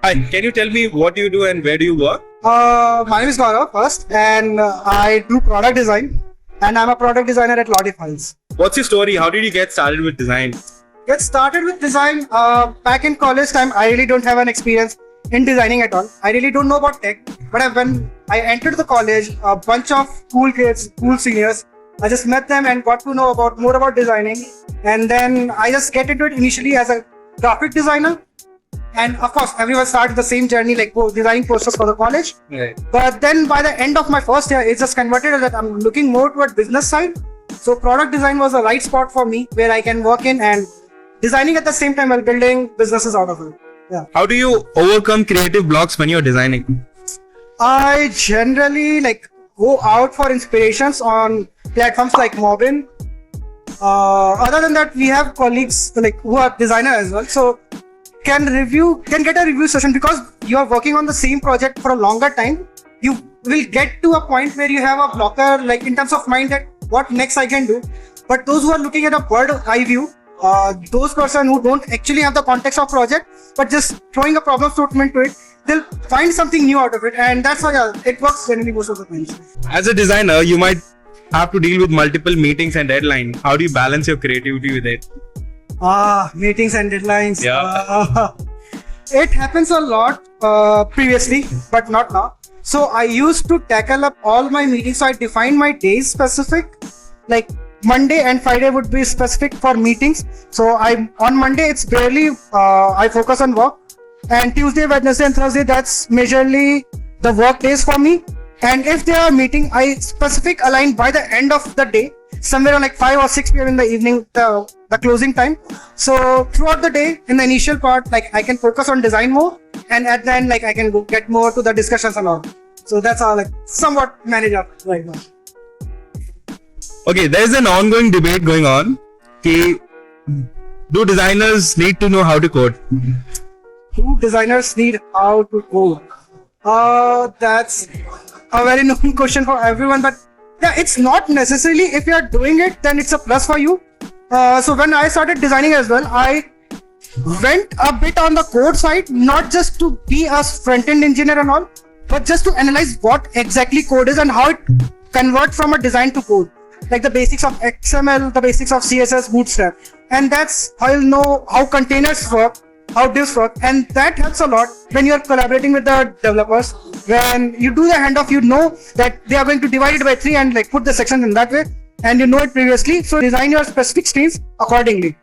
Hi, can you tell me what you do and where do you work? My name is Gaurav first, and I do product design, and I'm a product designer at Lottifies. What's your story? How did you get started with design? Get started with design back in college time. I really don't have an experience in designing at all. I really don't know about tech, but when I entered the college, a bunch of cool kids, cool seniors, I just met them and got to know more about designing, and then I just get into it initially as a graphic designer. And of course, everyone started the same journey, like designing posters for the college. Right. But then by the end of my first year, it's just converted that I'm looking more toward business side. So product design was the right spot for me, where I can work in and designing at the same time while building businesses out of it. Yeah. How do you overcome creative blocks when you're designing? I generally go out for inspirations on platforms like Mobin. Other than that, we have colleagues who are designers as well. So can get a review session, because you are working on the same project for a longer time. You will get to a point where you have a blocker, in terms of mind, that what next I can do. But those who are looking at a bird eye view, those person who don't actually have the context of project, but just throwing a problem statement to it, they'll find something new out of it, and that's why it works generally most of the time. As a designer, you might have to deal with multiple meetings and deadlines. How do you balance your creativity with it? Meetings and deadlines. Yeah. It happens a lot previously, but not now. So I used to tackle up all my meetings. So I define my days specific. Like Monday and Friday would be specific for meetings. So on Monday it's barely I focus on work, and Tuesday, Wednesday, and Thursday, that's majorly the work days for me. And if they are meeting, I specific align by the end of the day, somewhere on 5 or 6 p.m. in the evening, the closing time. So throughout the day, in the initial part, I can focus on design more, and at the end, I can get more to the discussions and all. So that's how somewhat manage up right now. Okay, there's an ongoing debate going on. Do designers need to know how to code? Do designers need how to code? That's a very known question for everyone, but yeah, it's not necessarily. If you are doing it, then it's a plus for you. So when I started designing as well, I went a bit on the code side, not just to be a front-end engineer and all, but just to analyze what exactly code is and how it converts from a design to code. Like the basics of XML, the basics of CSS, Bootstrap. And that's how you'll know how containers work, how divs work, and that helps a lot when you're collaborating with the developers. When you do the handoff, you know that they are going to divide it by 3 and put the sections in that way, and you know it previously, so design your specific screens accordingly.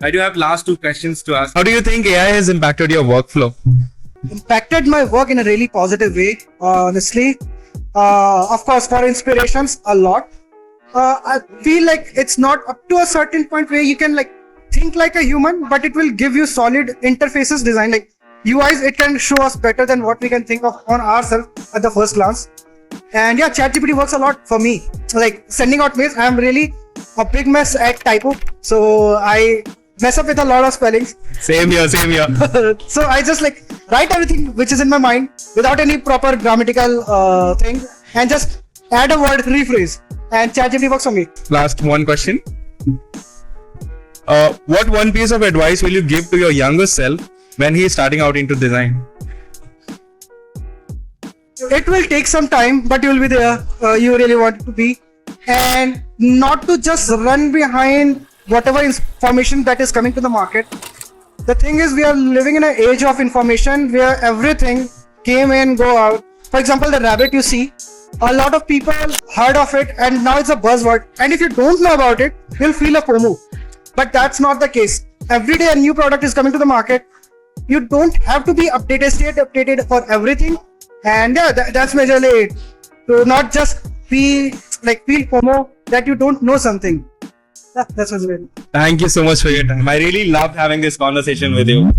I do have last 2 questions to ask. How do you think AI has impacted your workflow? Impacted my work in a really positive way, honestly. Of course, for inspirations, a lot. I feel like it's not up to a certain point where you can think like a human, but it will give you solid interfaces design. UIs, it can show us better than what we can think of on ourselves at the first glance. And yeah, ChatGPT works a lot for me. Sending out mails, I'm really a big mess at typo, so I mess up with a lot of spellings. Same here. So I just write everything which is in my mind without any proper grammatical thing, and just add a word, rephrase, and ChatGPT works for me. Last one question. What one piece of advice will you give to your younger self when he is starting out into design? It will take some time, but you will be there. You really want to be, and not to just run behind whatever information that is coming to the market. The thing is, we are living in an age of information where everything came in, go out. For example, the rabbit you see, a lot of people heard of it, and now it's a buzzword. And if you don't know about it, you'll feel a FOMO. But that's not the case. Every day a new product is coming to the market. You don't have to be updated, stay updated for everything. And yeah, that's majorly it. So not just feel FOMO that you don't know something. Yeah, that's what's it. Thank you so much for your time. I really loved having this conversation with you.